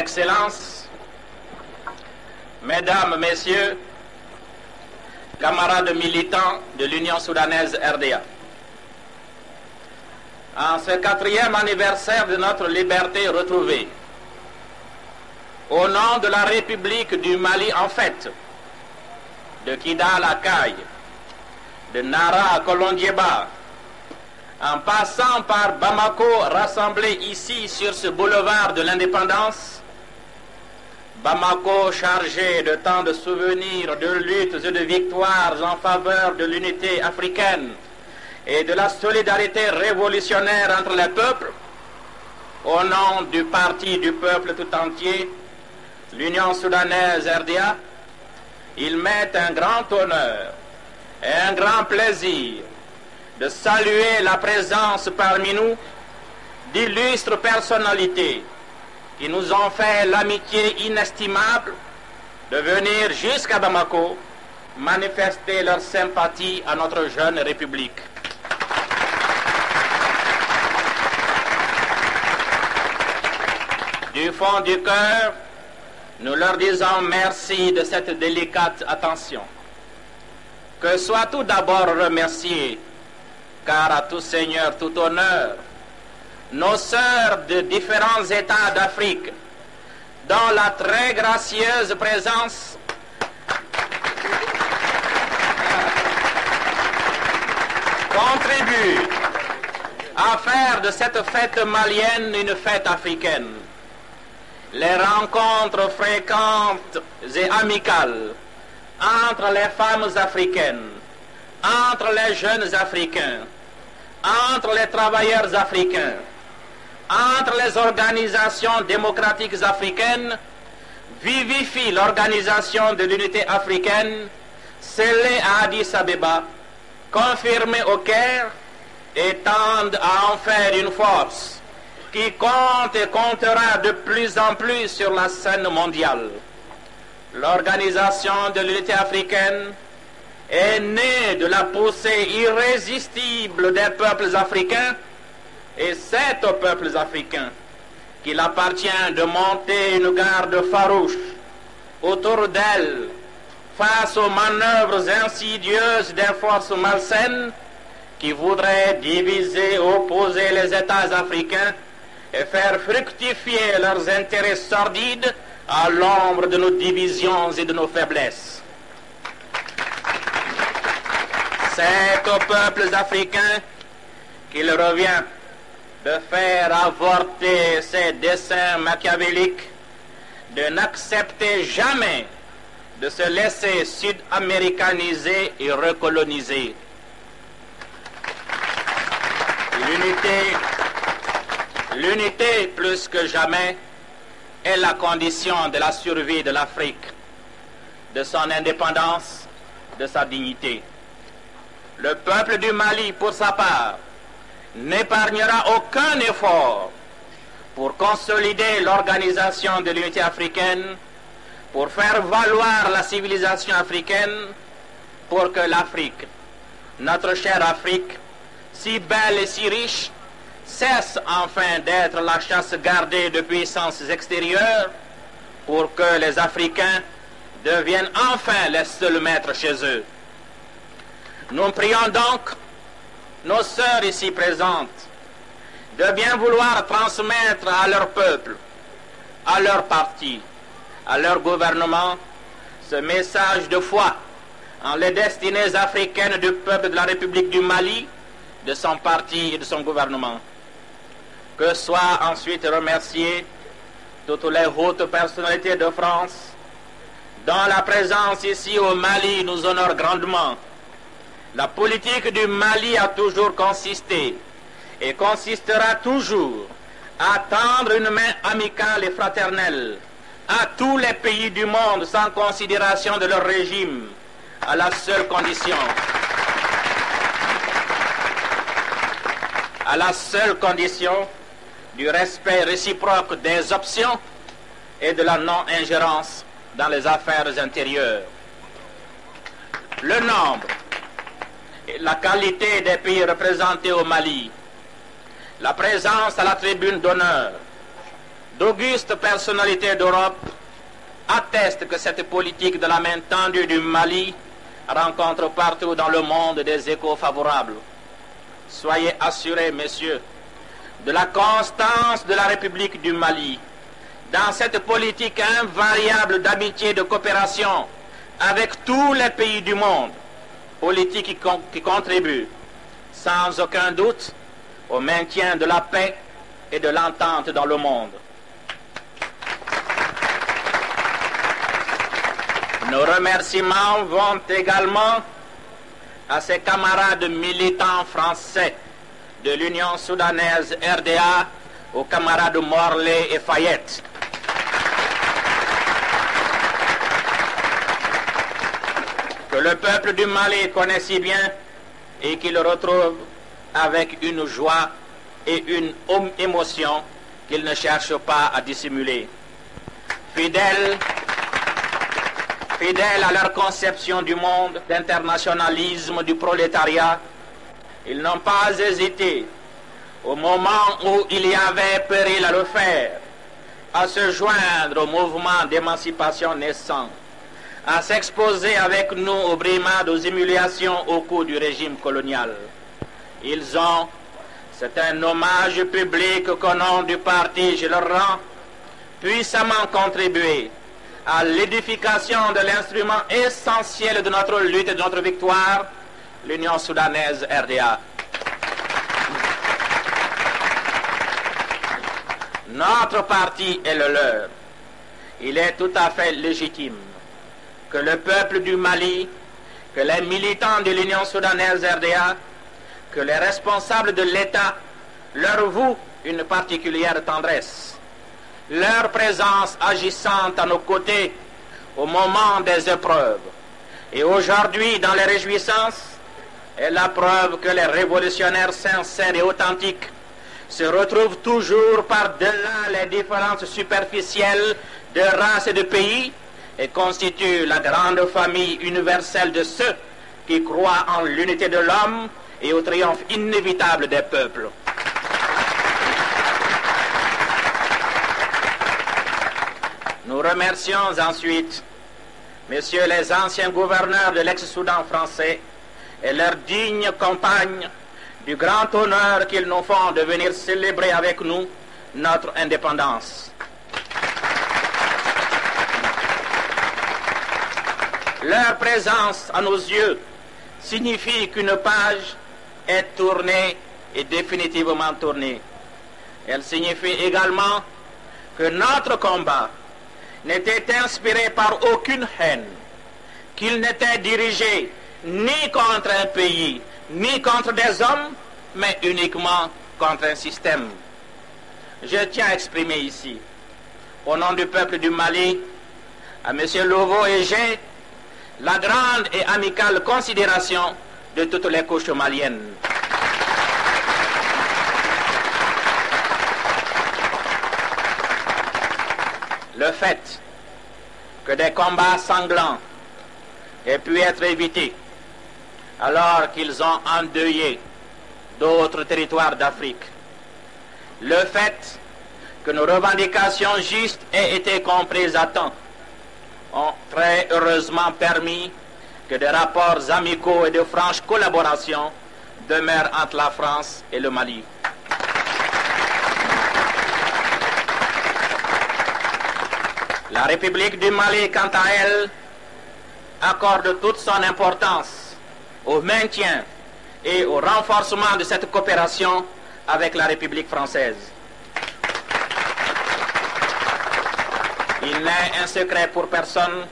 Excellences, Mesdames, Messieurs, camarades militants de l'Union soudanaise RDA. En ce 4e anniversaire de notre liberté retrouvée, au nom de la République du Mali en fête, de Kidal à Kaye, de Nara à Kolondiéba, en passant par Bamako rassemblé ici sur ce boulevard de l'indépendance, Bamako chargé de tant de souvenirs, de luttes et de victoires en faveur de l'unité africaine et de la solidarité révolutionnaire entre les peuples, au nom du Parti du peuple tout entier, l'Union soudanaise RDA, il m'est un grand honneur et un grand plaisir de saluer la présence parmi nous d'illustres personnalités qui nous ont fait l'amitié inestimable de venir jusqu'à Bamako manifester leur sympathie à notre jeune République. Du fond du cœur, nous leur disons merci de cette délicate attention. Que soit tout d'abord remercié, car à tout seigneur, tout honneur, nos sœurs de différents États d'Afrique, dont la très gracieuse présence contribue à faire de cette fête malienne une fête africaine. Les rencontres fréquentes et amicales entre les femmes africaines, entre les jeunes africains, entre les travailleurs africains, entre les organisations démocratiques africaines, vivifient l'organisation de l'unité africaine scellée à Addis Abeba, confirmée au Caire et tendent à en faire une force qui compte et comptera de plus en plus sur la scène mondiale. L'organisation de l'unité africaine est née de la poussée irrésistible des peuples africains, et c'est aux peuples africains qu'il appartient de monter une garde farouche autour d'elle face aux manœuvres insidieuses des forces malsaines qui voudraient diviser, opposer les États africains et faire fructifier leurs intérêts sordides à l'ombre de nos divisions et de nos faiblesses. C'est aux peuples africains qu'il revient de faire avorter ces desseins machiavéliques, de n'accepter jamais de se laisser sud-américaniser et recoloniser. L'unité, plus que jamais, est la condition de la survie de l'Afrique, de son indépendance, de sa dignité. Le peuple du Mali, pour sa part, n'épargnera aucun effort pour consolider l'organisation de l'unité africaine, pour faire valoir la civilisation africaine, pour que l'Afrique, notre chère Afrique, si belle et si riche, cesse enfin d'être la chasse gardée de puissances extérieures, pour que les Africains deviennent enfin les seuls maîtres chez eux. Nous prions donc nos sœurs ici présentes de bien vouloir transmettre à leur peuple, à leur parti, à leur gouvernement, ce message de foi en les destinées africaines du peuple de la République du Mali, de son parti et de son gouvernement. Que soient ensuite remerciées toutes les hautes personnalités de France, dont la présence ici au Mali nous honore grandement. La politique du Mali a toujours consisté et consistera toujours à tendre une main amicale et fraternelle à tous les pays du monde sans considération de leur régime, à la seule condition du respect réciproque des options et de la non-ingérence dans les affaires intérieures. Le nombre et la qualité des pays représentés au Mali, la présence à la tribune d'honneur d'augustes personnalités d'Europe attestent que cette politique de la main tendue du Mali rencontre partout dans le monde des échos favorables. Soyez assurés, messieurs, de la constance de la République du Mali dans cette politique invariable d'amitié et de coopération avec tous les pays du monde, politique qui contribue sans aucun doute au maintien de la paix et de l'entente dans le monde. Nos remerciements vont également à ses camarades militants français de l'Union soudanaise RDA, aux camarades Morley et Fayette. Que le peuple du Mali connaît si bien et qu'il retrouve avec une joie et une émotion qu'il ne cherche pas à dissimuler. Fidèles à leur conception du monde, d'internationalisme, du prolétariat, ils n'ont pas hésité, au moment où il y avait péril à le faire, à se joindre au mouvement d'émancipation naissant, à s'exposer avec nous aux brimades, aux humiliations au cours du régime colonial. Ils ont, c'est un hommage public qu'au nom du parti je leur rends, puissamment contribué à l'édification de l'instrument essentiel de notre lutte et de notre victoire, l'Union soudanaise RDA. Notre parti est le leur. Il est tout à fait légitime que le peuple du Mali, que les militants de l'Union soudanaise RDA, que les responsables de l'État leur vouent une particulière tendresse. Leur présence agissante à nos côtés au moment des épreuves et aujourd'hui dans les réjouissances est la preuve que les révolutionnaires sincères et authentiques se retrouvent toujours par-delà les différences superficielles de race et de pays et constituent la grande famille universelle de ceux qui croient en l'unité de l'homme et au triomphe inévitable des peuples. Nous remercions ensuite, messieurs les anciens gouverneurs de l'ex-Soudan français et leurs dignes compagnes du grand honneur qu'ils nous font de venir célébrer avec nous notre indépendance. Leur présence à nos yeux signifie qu'une page est tournée et définitivement tournée. Elle signifie également que notre combat n'était inspiré par aucune haine, qu'il n'était dirigé ni contre un pays, ni contre des hommes, mais uniquement contre un système. Je tiens à exprimer ici, au nom du peuple du Mali, à M. Lovo et j'ai la grande et amicale considération de toutes les couches maliennes. Le fait que des combats sanglants aient pu être évités alors qu'ils ont endeuillé d'autres territoires d'Afrique, le fait que nos revendications justes aient été comprises à temps, ont très heureusement permis que des rapports amicaux et de franche collaboration demeurent entre la France et le Mali. La République du Mali, quant à elle, accorde toute son importance au maintien et au renforcement de cette coopération avec la République française. Il n'est un secret pour personne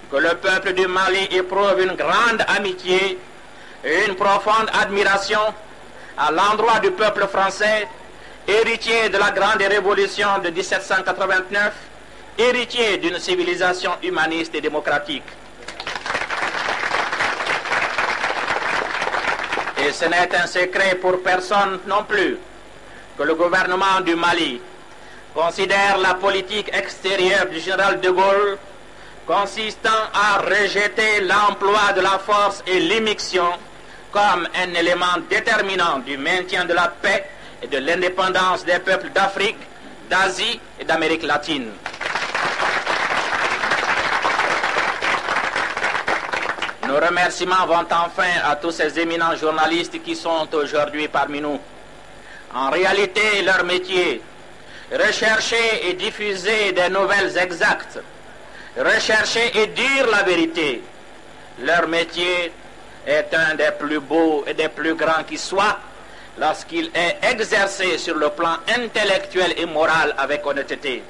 que le peuple du Mali éprouve une grande amitié et une profonde admiration à l'endroit du peuple français, héritier de la grande révolution de 1789, héritier d'une civilisation humaniste et démocratique. Et ce n'est un secret pour personne non plus que le gouvernement du Mali considère la politique extérieure du général de Gaulle consistant à rejeter l'emploi de la force et l'immixtion comme un élément déterminant du maintien de la paix et de l'indépendance des peuples d'Afrique d'Asie et d'Amérique latine. Nos remerciements vont enfin à tous ces éminents journalistes qui sont aujourd'hui parmi nous. En réalité, leur métier, rechercher et diffuser des nouvelles exactes, rechercher et dire la vérité. Leur métier est un des plus beaux et des plus grands qui soit lorsqu'il est exercé sur le plan intellectuel et moral avec honnêteté.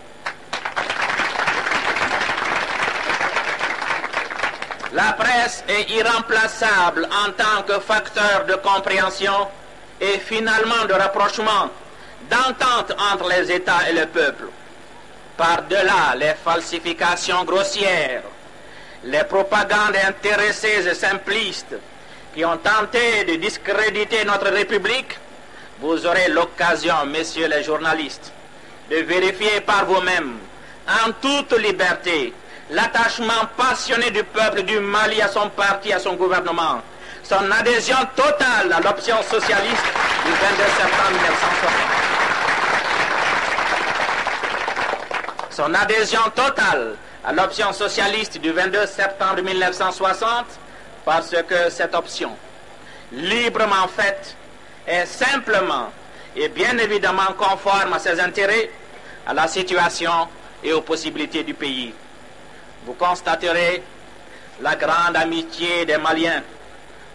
La presse est irremplaçable en tant que facteur de compréhension et finalement de rapprochement, d'entente entre les États et le peuple. Par-delà les falsifications grossières, les propagandes intéressées et simplistes qui ont tenté de discréditer notre République, vous aurez l'occasion, messieurs les journalistes, de vérifier par vous-mêmes, en toute liberté, l'attachement passionné du peuple du Mali à son parti, à son gouvernement, son adhésion totale à l'option socialiste du 22 septembre 1960. Son adhésion totale à l'option socialiste du 22 septembre 1960, parce que cette option, librement faite, est simplement et bien évidemment conforme à ses intérêts, à la situation et aux possibilités du pays. Vous constaterez la grande amitié des Maliens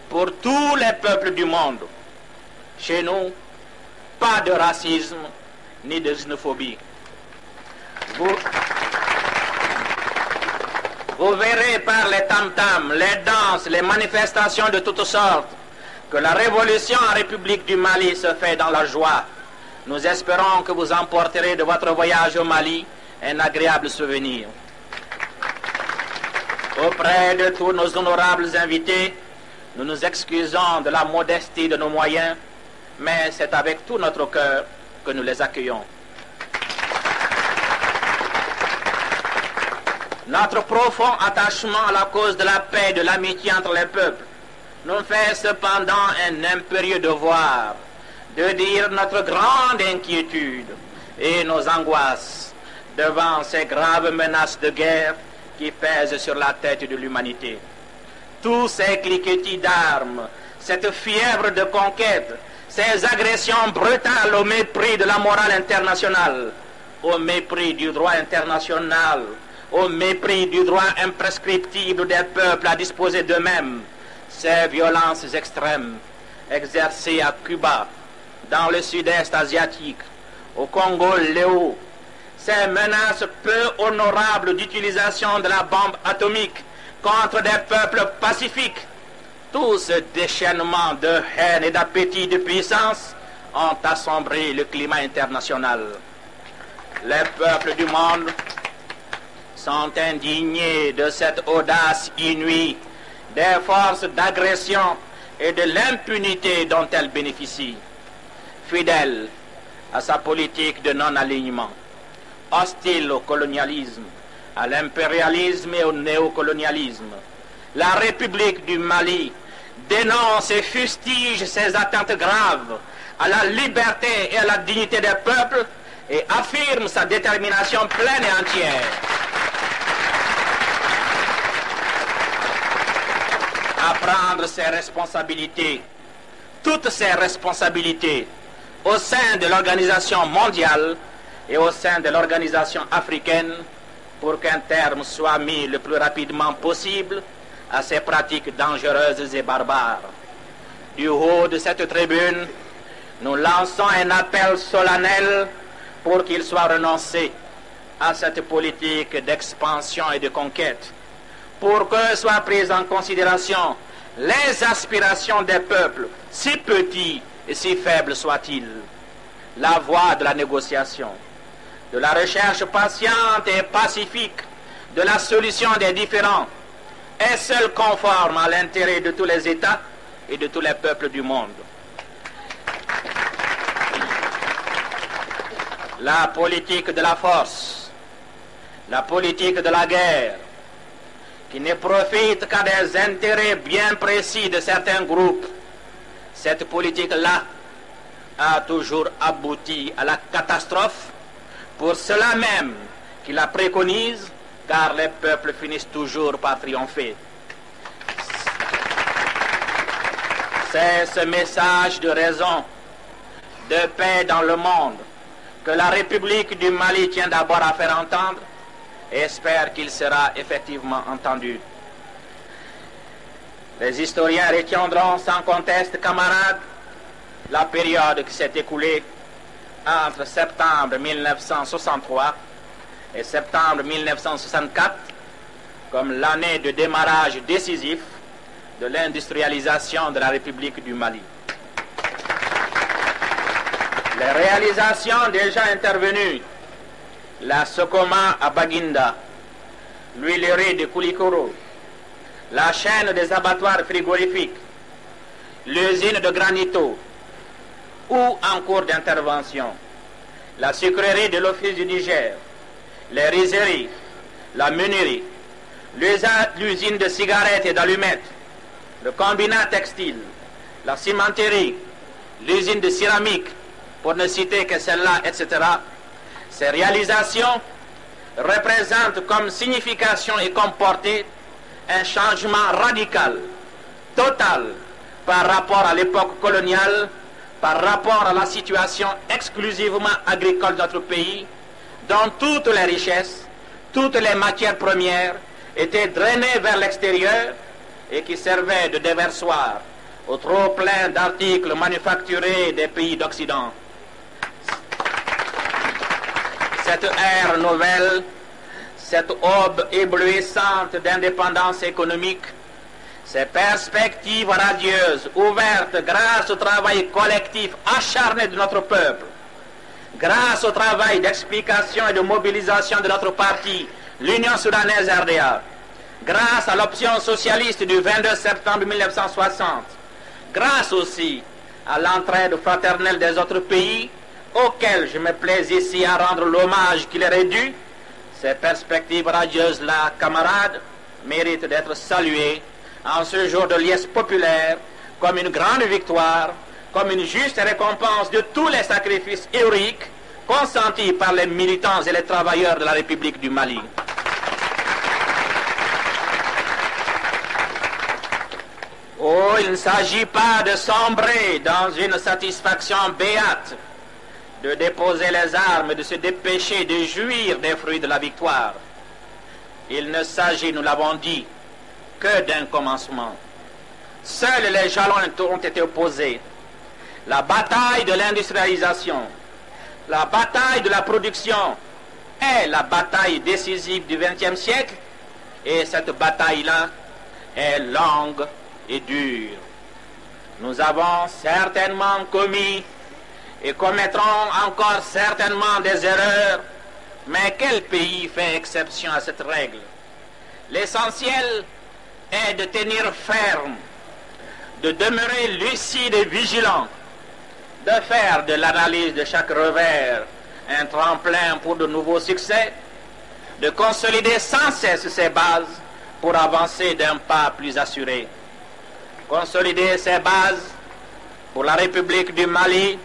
pour tous les peuples du monde. Chez nous, pas de racisme ni de xénophobie. Vous verrez par les tam-tams, les danses, les manifestations de toutes sortes que la révolution en République du Mali se fait dans la joie. Nous espérons que vous emporterez de votre voyage au Mali un agréable souvenir. Auprès de tous nos honorables invités, nous nous excusons de la modestie de nos moyens, mais c'est avec tout notre cœur que nous les accueillons. Notre profond attachement à la cause de la paix et de l'amitié entre les peuples nous fait cependant un impérieux devoir de dire notre grande inquiétude et nos angoisses devant ces graves menaces de guerre qui pèsent sur la tête de l'humanité. Tous ces cliquetis d'armes, cette fièvre de conquête, ces agressions brutales au mépris de la morale internationale, au mépris du droit international, au mépris du droit imprescriptible des peuples à disposer d'eux-mêmes, ces violences extrêmes exercées à Cuba, dans le sud-est asiatique, au Congo-Léo, ces menaces peu honorables d'utilisation de la bombe atomique contre des peuples pacifiques, tout ce déchaînement de haine et d'appétit de puissance ont assombri le climat international. Les peuples du monde sont indignés de cette audace inouïe des forces d'agression et de l'impunité dont elles bénéficient. Fidèle à sa politique de non-alignement, hostile au colonialisme, à l'impérialisme et au néocolonialisme, la République du Mali dénonce et fustige ces atteintes graves à la liberté et à la dignité des peuples et affirme sa détermination pleine et entière à prendre ses responsabilités, toutes ses responsabilités, au sein de l'organisation mondiale et au sein de l'organisation africaine, pour qu'un terme soit mis le plus rapidement possible à ces pratiques dangereuses et barbares. Du haut de cette tribune, nous lançons un appel solennel pour qu'il soit renoncé à cette politique d'expansion et de conquête, pour que soient prises en considération les aspirations des peuples, si petits et si faibles soient-ils. La voie de la négociation, de la recherche patiente et pacifique de la solution des différends est seule conforme à l'intérêt de tous les États et de tous les peuples du monde. La politique de la force, la politique de la guerre, qui ne profite qu'à des intérêts bien précis de certains groupes, cette politique-là a toujours abouti à la catastrophe, pour cela même qu'il la préconise, car les peuples finissent toujours par triompher. C'est ce message de raison, de paix dans le monde, que la République du Mali tient d'abord à faire entendre et espère qu'il sera effectivement entendu. Les historiens retiendront sans conteste, camarades, la période qui s'est écoulée entre septembre 1963 et septembre 1964 comme l'année de démarrage décisif de l'industrialisation de la République du Mali. Les réalisations déjà intervenues, la Sokoma à Baguinda, l'huilerie de Koulikoro, la chaîne des abattoirs frigorifiques, l'usine de Granito, ou en cours d'intervention, la sucrerie de l'Office du Niger, les rizeries, la menuiserie, l'usine de cigarettes et d'allumettes, le combinat textile, la cimenterie, l'usine de céramique, pour ne citer que celle-là, etc. Ces réalisations représentent comme signification et comme portée un changement radical, total, par rapport à l'époque coloniale, par rapport à la situation exclusivement agricole de notre pays, dont toutes les richesses, toutes les matières premières étaient drainées vers l'extérieur et qui servaient de déversoir au trop plein d'articles manufacturés des pays d'Occident. Cette ère nouvelle, cette aube éblouissante d'indépendance économique, ces perspectives radieuses ouvertes grâce au travail collectif acharné de notre peuple, grâce au travail d'explication et de mobilisation de notre parti, l'Union soudanaise RDA, grâce à l'option socialiste du 22 septembre 1960, grâce aussi à l'entraide fraternelle des autres pays, auxquels je me plais ici à rendre l'hommage qui leur est dû, ces perspectives radieuses-là, camarades, méritent d'être saluées en ce jour de liesse populaire comme une grande victoire, comme une juste récompense de tous les sacrifices héroïques consentis par les militants et les travailleurs de la République du Mali. Oh, il ne s'agit pas de sombrer dans une satisfaction béate, de déposer les armes et de se dépêcher de jouir des fruits de la victoire. Il ne s'agit, nous l'avons dit, que d'un commencement. Seuls les jalons ont été opposés. La bataille de l'industrialisation, la bataille de la production est la bataille décisive du XXe siècle, et cette bataille-là est longue et dure. Nous avons certainement commis et commettront encore certainement des erreurs, mais quel pays fait exception à cette règle? L'essentiel est de tenir ferme, de demeurer lucide et vigilant, de faire de l'analyse de chaque revers un tremplin pour de nouveaux succès, de consolider sans cesse ses bases pour avancer d'un pas plus assuré. Consolider ses bases pour la République du Mali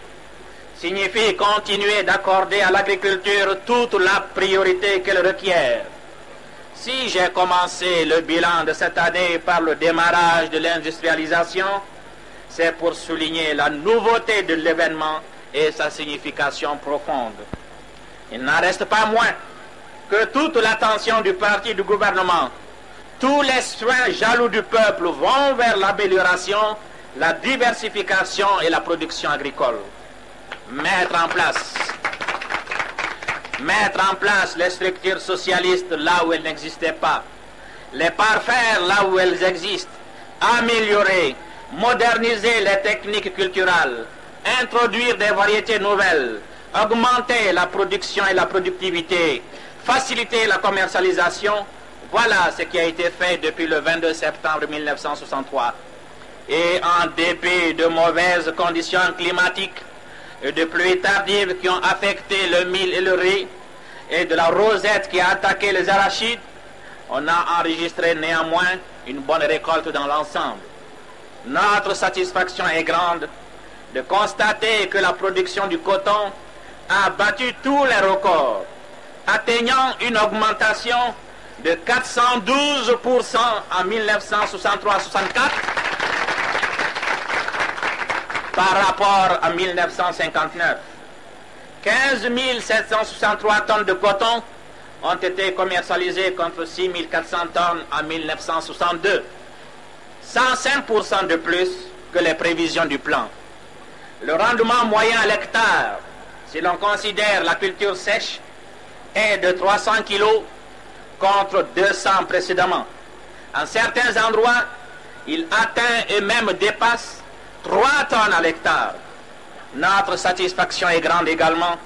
signifie continuer d'accorder à l'agriculture toute la priorité qu'elle requiert. Si j'ai commencé le bilan de cette année par le démarrage de l'industrialisation, c'est pour souligner la nouveauté de l'événement et sa signification profonde. Il n'en reste pas moins que toute l'attention du parti du gouvernement, tous les soins jaloux du peuple vont vers l'amélioration, la diversification et la production agricole. Mettre en place les structures socialistes là où elles n'existaient pas, les parfaire là où elles existent, améliorer, moderniser les techniques culturelles, introduire des variétés nouvelles, augmenter la production et la productivité, faciliter la commercialisation, voilà ce qui a été fait depuis le 22 septembre 1963. Et en dépit de mauvaises conditions climatiques, et de pluies tardives qui ont affecté le mil et le riz, et de la rosette qui a attaqué les arachides, on a enregistré néanmoins une bonne récolte dans l'ensemble. Notre satisfaction est grande de constater que la production du coton a battu tous les records, atteignant une augmentation de 412% en 1963-64 par rapport à 1959. 15 763 tonnes de coton ont été commercialisées contre 6 400 tonnes en 1962. 105% de plus que les prévisions du plan. Le rendement moyen à l'hectare, si l'on considère la culture sèche, est de 300 kg contre 200 précédemment. En certains endroits, il atteint et même dépasse 3 tonnes à l'hectare. Notre satisfaction est grande également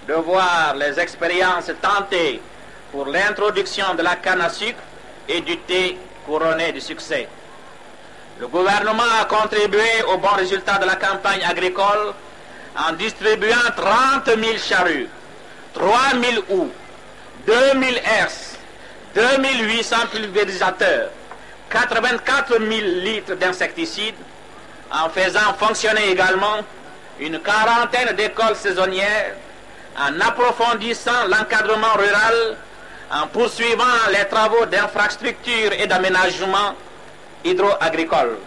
de voir les expériences tentées pour l'introduction de la canne à sucre et du thé couronnées de succès. Le gouvernement a contribué au bon résultat de la campagne agricole en distribuant 30 000 charrues, 3 000 houes, 2 000 herses, 2 800 pulvérisateurs, 84 000 litres d'insecticides, en faisant fonctionner également une quarantaine d'écoles saisonnières, en approfondissant l'encadrement rural, en poursuivant les travaux d'infrastructure et d'aménagement hydro-agricole.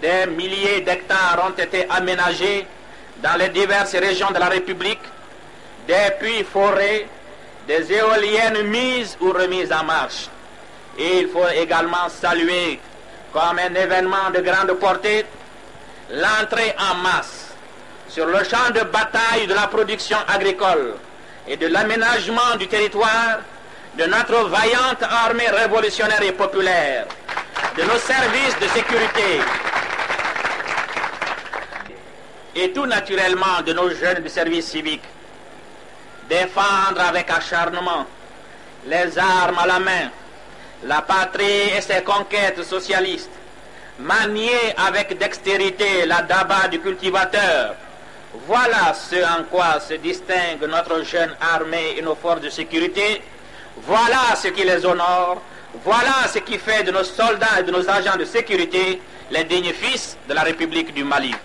Des milliers d'hectares ont été aménagés dans les diverses régions de la République, des puits forêts, des éoliennes mises ou remises en marche. Et il faut également saluer comme un événement de grande portée l'entrée en masse sur le champ de bataille de la production agricole et de l'aménagement du territoire de notre vaillante armée révolutionnaire et populaire, de nos services de sécurité et tout naturellement de nos jeunes du service civique. Défendre avec acharnement, les armes à la main, la patrie et ses conquêtes socialistes, manier avec dextérité la daba du cultivateur, voilà ce en quoi se distingue notre jeune armée et nos forces de sécurité, voilà ce qui les honore, voilà ce qui fait de nos soldats et de nos agents de sécurité les dignes fils de la République du Mali.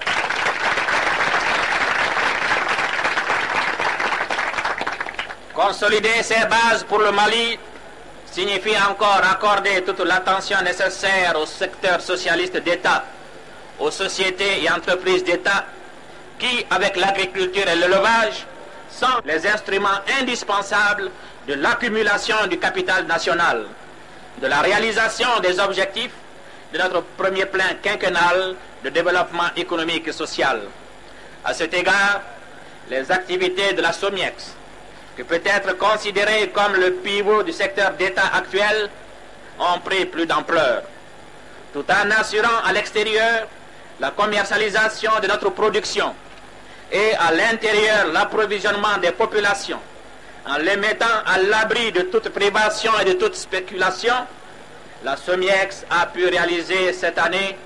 Consolider ces bases pour le Mali signifie encore accorder toute l'attention nécessaire au secteur socialiste d'État, aux sociétés et entreprises d'État qui, avec l'agriculture et l'élevage, sont les instruments indispensables de l'accumulation du capital national, de la réalisation des objectifs de notre premier plan quinquennal de développement économique et social. À cet égard, les activités de la SOMIEX, qui peut être considérée comme le pivot du secteur d'État actuel, ont pris plus d'ampleur, tout en assurant à l'extérieur la commercialisation de notre production et à l'intérieur l'approvisionnement des populations, en les mettant à l'abri de toute privation et de toute spéculation. La SOMIEX a pu réaliser cette année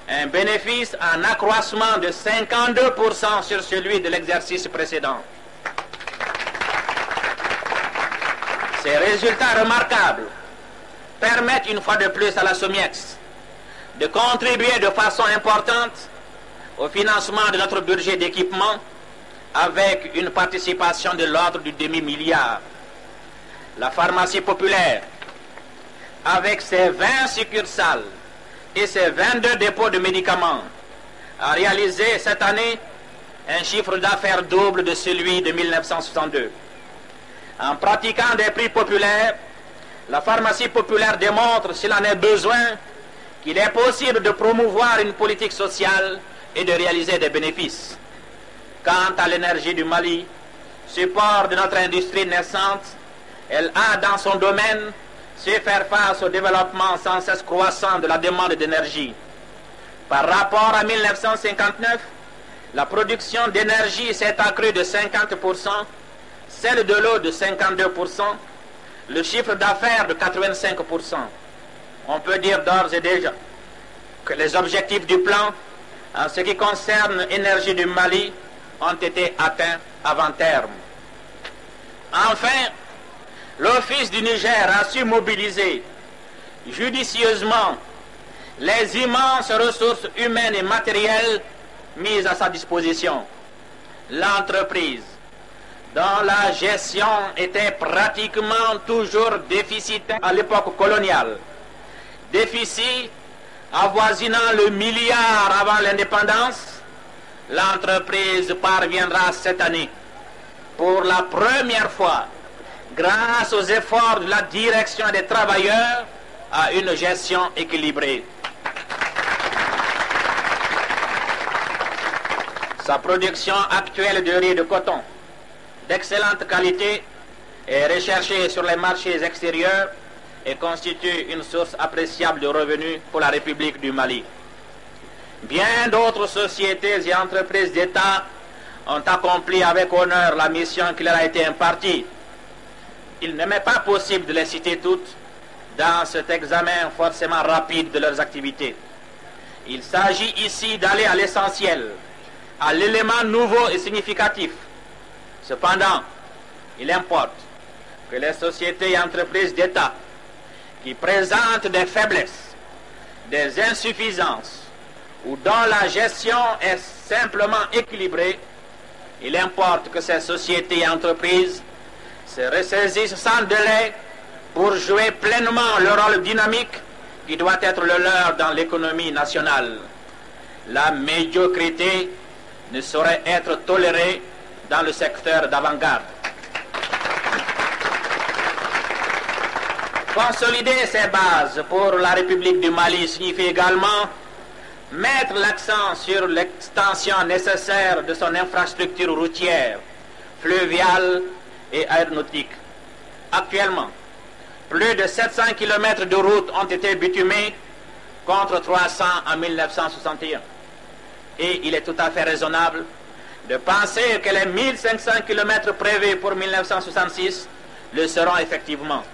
un bénéfice en accroissement de 52% sur celui de l'exercice précédent. Ces résultats remarquables permettent une fois de plus à la SOMIEX de contribuer de façon importante au financement de notre budget d'équipement avec une participation de l'ordre du demi-milliard. La pharmacie populaire, avec ses 20 succursales et ses 22 dépôts de médicaments, a réalisé cette année un chiffre d'affaires double de celui de 1962. En pratiquant des prix populaires, la pharmacie populaire démontre, s'il en est besoin, qu'il est possible de promouvoir une politique sociale et de réaliser des bénéfices. Quant à l'énergie du Mali, support de notre industrie naissante, elle a dans son domaine su faire face au développement sans cesse croissant de la demande d'énergie. Par rapport à 1959, la production d'énergie s'est accrue de 50%, celle de l'eau de 52%, le chiffre d'affaires de 85%. On peut dire d'ores et déjà que les objectifs du plan en ce qui concerne l'énergie du Mali ont été atteints avant terme. Enfin, l'Office du Niger a su mobiliser judicieusement les immenses ressources humaines et matérielles mises à sa disposition. L'entreprise dont la gestion était pratiquement toujours déficitaire à l'époque coloniale, déficit avoisinant le milliard avant l'indépendance, l'entreprise parviendra cette année, pour la première fois, grâce aux efforts de la direction des travailleurs, à une gestion équilibrée. Sa production actuelle de riz de coton, d'excellente qualité, est recherchée sur les marchés extérieurs et constitue une source appréciable de revenus pour la République du Mali. Bien d'autres sociétés et entreprises d'État ont accompli avec honneur la mission qui leur a été impartie. Il ne m'est pas possible de les citer toutes dans cet examen forcément rapide de leurs activités. Il s'agit ici d'aller à l'essentiel, à l'élément nouveau et significatif. Cependant, il importe que les sociétés et entreprises d'État qui présentent des faiblesses, des insuffisances ou dont la gestion est simplement équilibrée, il importe que ces sociétés et entreprises se ressaisissent sans délai pour jouer pleinement le rôle dynamique qui doit être le leur dans l'économie nationale. La médiocrité ne saurait être tolérée dans le secteur d'avant-garde. Consolider ces bases pour la République du Mali signifie également mettre l'accent sur l'extension nécessaire de son infrastructure routière, fluviale et aéronautique. Actuellement, plus de 700 km de routes ont été bitumées contre 300 en 1961. Et il est tout à fait raisonnable de penser que les 1500 km prévus pour 1966 le seront effectivement.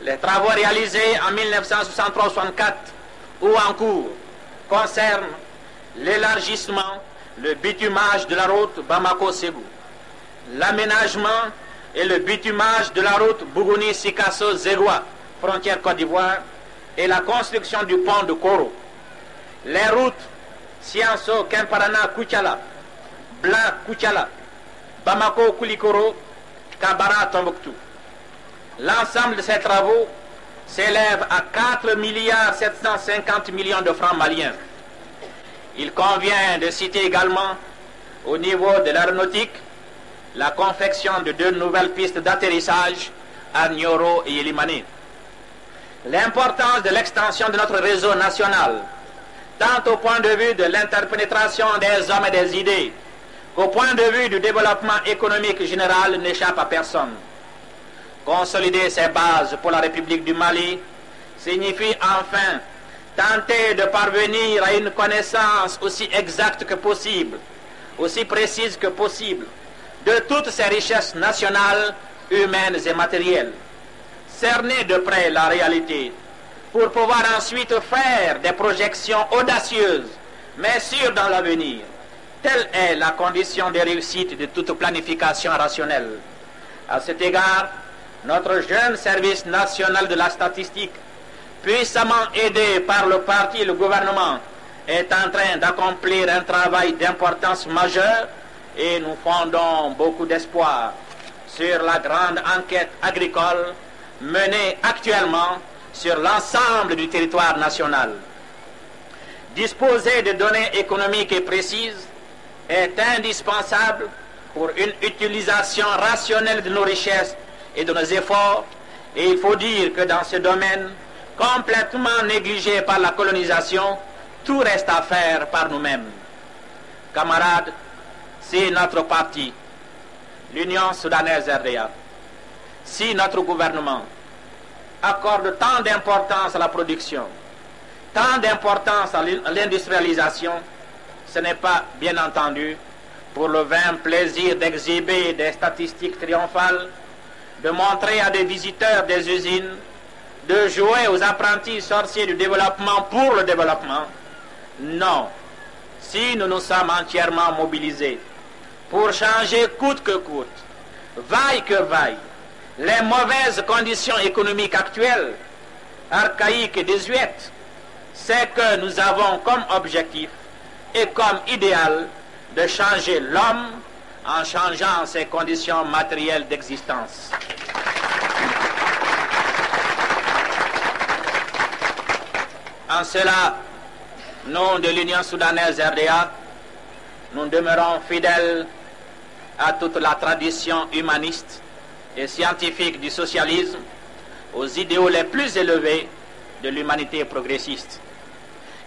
Les travaux réalisés en 1963-64 ou en cours concernent l'élargissement, le bitumage de la route Bamako-Ségou, l'aménagement et le bitumage de la route Bougouni-Sikasso-Zégoua, frontière Côte d'Ivoire, et la construction du pont de Koro. Les routes Sianso-Kemparana-Koutiala, Bla-Koutiala, Bamako-Koulikoro, Kabara-Tombouctou. L'ensemble de ces travaux s'élève à 4,750 milliards de francs maliens. Il convient de citer également, au niveau de l'aéronautique, la confection de 2 nouvelles pistes d'atterrissage à Nioro et Elimane. L'importance de l'extension de notre réseau national, tant au point de vue de l'interpénétration des hommes et des idées, qu'au point de vue du développement économique général, n'échappe à personne. Consolider ces bases pour la République du Mali signifie enfin tenter de parvenir à une connaissance aussi exacte que possible, aussi précise que possible, de toutes ces richesses nationales, humaines et matérielles. Cerner de près la réalité pour pouvoir ensuite faire des projections audacieuses, mais sûres dans l'avenir. Telle est la condition de réussite de toute planification rationnelle. À cet égard, notre jeune service national de la statistique, puissamment aidé par le parti et le gouvernement, est en train d'accomplir un travail d'importance majeure et nous fondons beaucoup d'espoir sur la grande enquête agricole menée actuellement sur l'ensemble du territoire national. Disposer de données économiques et précises est indispensable pour une utilisation rationnelle de nos richesses et de nos efforts, et il faut dire que dans ce domaine, complètement négligé par la colonisation, tout reste à faire par nous-mêmes. Camarades, si notre parti, l'Union soudanaise RDA, si notre gouvernement accorde tant d'importance à la production, tant d'importance à l'industrialisation, ce n'est pas, bien entendu, pour le vain plaisir d'exhiber des statistiques triomphales, de montrer à des visiteurs des usines, de jouer aux apprentis sorciers du développement pour le développement. Non, si nous nous sommes entièrement mobilisés pour changer coûte que coûte, vaille que vaille, les mauvaises conditions économiques actuelles, archaïques et désuètes, c'est que nous avons comme objectif et comme idéal de changer l'homme en changeant ses conditions matérielles d'existence. En cela, nous de l'Union soudanaise RDA, nous demeurons fidèles à toute la tradition humaniste et scientifique du socialisme, aux idéaux les plus élevés de l'humanité progressiste.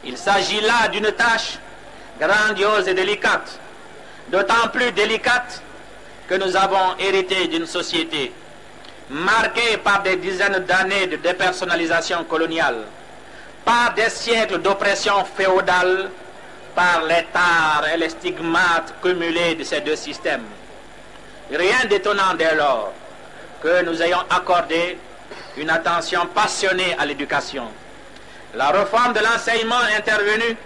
Il s'agit là d'une tâche grandiose et délicate, d'autant plus délicate que nous avons hérité d'une société marquée par des dizaines d'années de dépersonnalisation coloniale, par des siècles d'oppression féodale, par les tares et les stigmates cumulés de ces deux systèmes. Rien d'étonnant dès lors que nous ayons accordé une attention passionnée à l'éducation. La réforme de l'enseignement est intervenue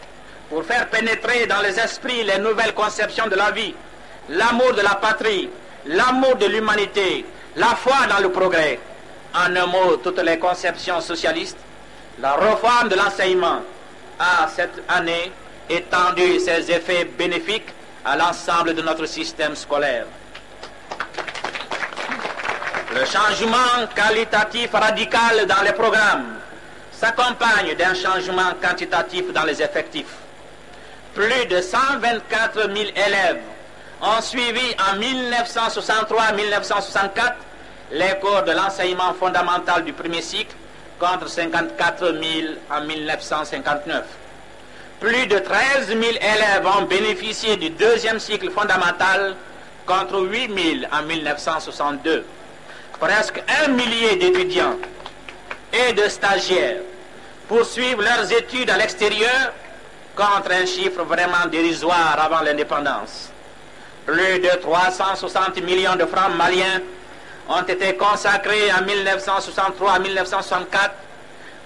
pour faire pénétrer dans les esprits les nouvelles conceptions de la vie, l'amour de la patrie, l'amour de l'humanité, la foi dans le progrès. En un mot, toutes les conceptions socialistes. La réforme de l'enseignement a cette année étendu ses effets bénéfiques à l'ensemble de notre système scolaire. Le changement qualitatif radical dans les programmes s'accompagne d'un changement quantitatif dans les effectifs. Plus de 124 000 élèves ont suivi en 1963-1964 les cours de l'enseignement fondamental du premier cycle, contre 54 000 en 1959. Plus de 13 000 élèves ont bénéficié du deuxième cycle fondamental, contre 8 000 en 1962. Presque 1 millier d'étudiants et de stagiaires poursuivent leurs études à l'extérieur, contre un chiffre vraiment dérisoire avant l'indépendance. Plus de 360 millions de francs maliens ont été consacrés en 1963 à 1964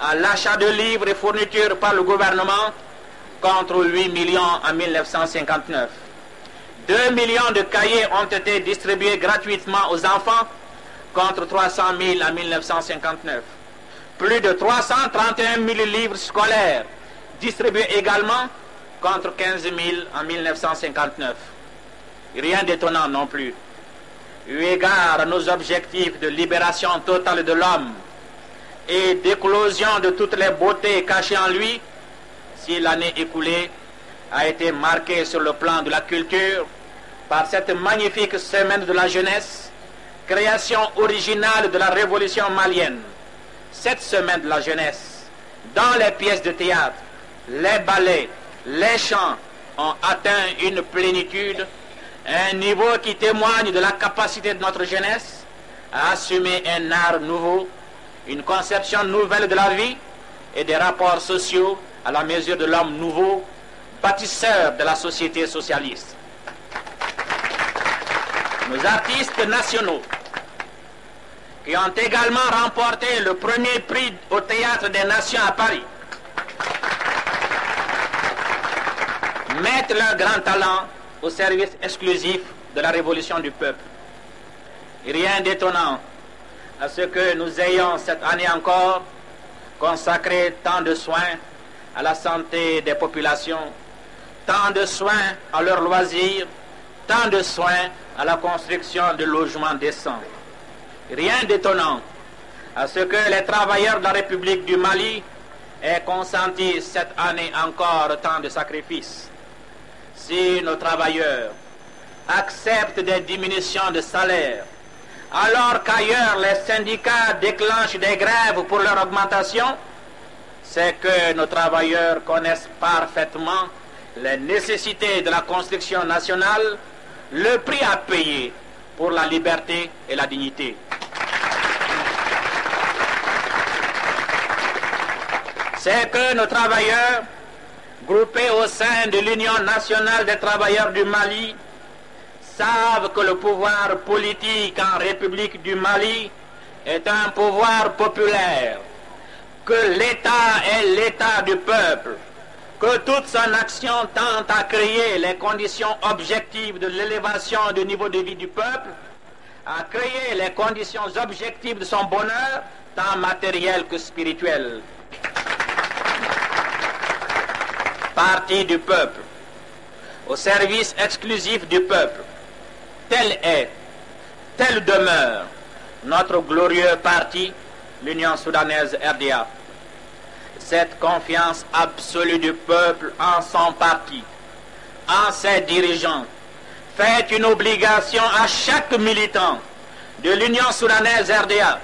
à l'achat de livres et fournitures par le gouvernement, contre 8 millions en 1959. 2 millions de cahiers ont été distribués gratuitement aux enfants, contre 300 000 en 1959. Plus de 331 000 livres scolaires distribués également, contre 15 000 en 1959. Rien d'étonnant non plus. Eu égard à nos objectifs de libération totale de l'homme et d'éclosion de toutes les beautés cachées en lui, si l'année écoulée a été marquée sur le plan de la culture par cette magnifique semaine de la jeunesse, création originale de la révolution malienne. Cette semaine de la jeunesse, dans les pièces de théâtre, les ballets, les chants ont atteint une plénitude, un niveau qui témoigne de la capacité de notre jeunesse à assumer un art nouveau, une conception nouvelle de la vie et des rapports sociaux à la mesure de l'homme nouveau, bâtisseur de la société socialiste. Nos artistes nationaux, qui ont également remporté le premier prix au Théâtre des Nations à Paris, mettent leur grand talent au service exclusif de la révolution du peuple. Rien d'étonnant à ce que nous ayons cette année encore consacré tant de soins à la santé des populations, tant de soins à leurs loisirs, tant de soins à la construction de logements décents. Rien d'étonnant à ce que les travailleurs de la République du Mali aient consenti cette année encore tant de sacrifices. Si nos travailleurs acceptent des diminutions de salaire, alors qu'ailleurs les syndicats déclenchent des grèves pour leur augmentation, c'est que nos travailleurs connaissent parfaitement les nécessités de la construction nationale, le prix à payer pour la liberté et la dignité. C'est que nos travailleurs, groupés au sein de l'Union nationale des travailleurs du Mali, savent que le pouvoir politique en République du Mali est un pouvoir populaire, que l'État est l'État du peuple, que toute son action tente à créer les conditions objectives de l'élévation du niveau de vie du peuple, à créer les conditions objectives de son bonheur, tant matériel que spirituel. Parti du peuple, au service exclusif du peuple, tel est, tel demeure notre glorieux parti, l'Union soudanaise RDA. Cette confiance absolue du peuple en son parti, en ses dirigeants, fait une obligation à chaque militant de l'Union soudanaise RDA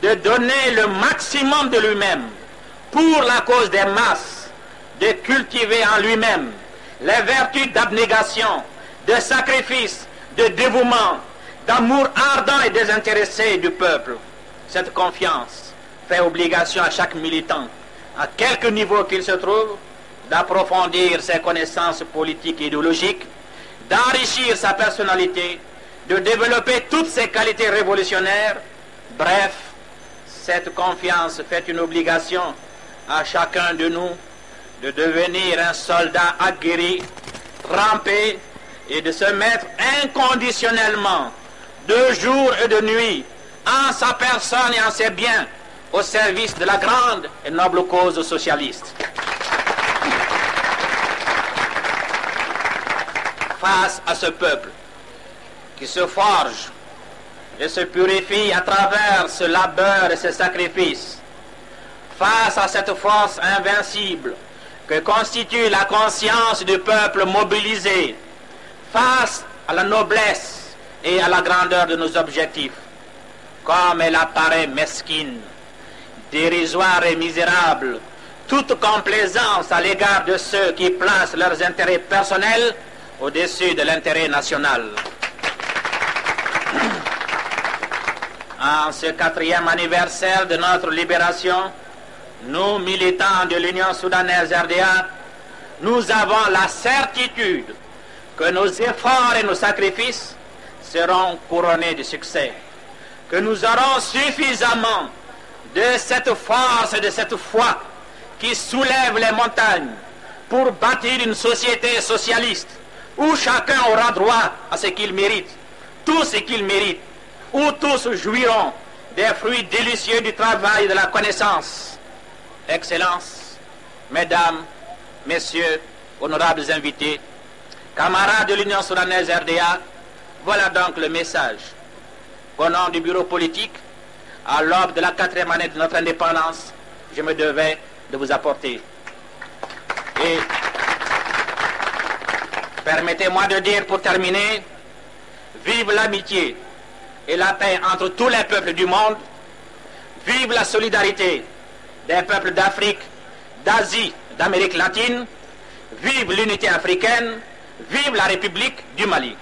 de donner le maximum de lui-même pour la cause des masses, de cultiver en lui-même les vertus d'abnégation, de sacrifice, de dévouement, d'amour ardent et désintéressé du peuple. Cette confiance fait obligation à chaque militant, à quelque niveau qu'il se trouve, d'approfondir ses connaissances politiques et idéologiques, d'enrichir sa personnalité, de développer toutes ses qualités révolutionnaires. Bref, cette confiance fait une obligation à chacun de nous de devenir un soldat aguerri, trempé, et de se mettre inconditionnellement, de jour et de nuit, en sa personne et en ses biens, au service de la grande et noble cause socialiste. Face à ce peuple qui se forge et se purifie à travers ce labeur et ce sacrifice, face à cette force invincible que constitue la conscience du peuple mobilisé, face à la noblesse et à la grandeur de nos objectifs, comme elle apparaît mesquine, dérisoire et misérable, toute complaisance à l'égard de ceux qui placent leurs intérêts personnels au-dessus de l'intérêt national. En ce 4e anniversaire de notre libération, nous, militants de l'Union soudanaise RDA, nous avons la certitude que nos efforts et nos sacrifices seront couronnés de succès, que nous aurons suffisamment de cette force et de cette foi qui soulève les montagnes pour bâtir une société socialiste où chacun aura droit à ce qu'il mérite, tout ce qu'il mérite, où tous jouiront des fruits délicieux du travail et de la connaissance. Excellences, Mesdames, Messieurs, honorables invités, camarades de l'Union soudanaise RDA, voilà donc le message qu'au nom du bureau politique, à l'aube de la 4e année de notre indépendance, je me devais de vous apporter. Et permettez-moi de dire pour terminer, vive l'amitié et la paix entre tous les peuples du monde, vive la solidarité des peuples d'Afrique, d'Asie, d'Amérique latine, vive l'unité africaine, vive la République du Mali.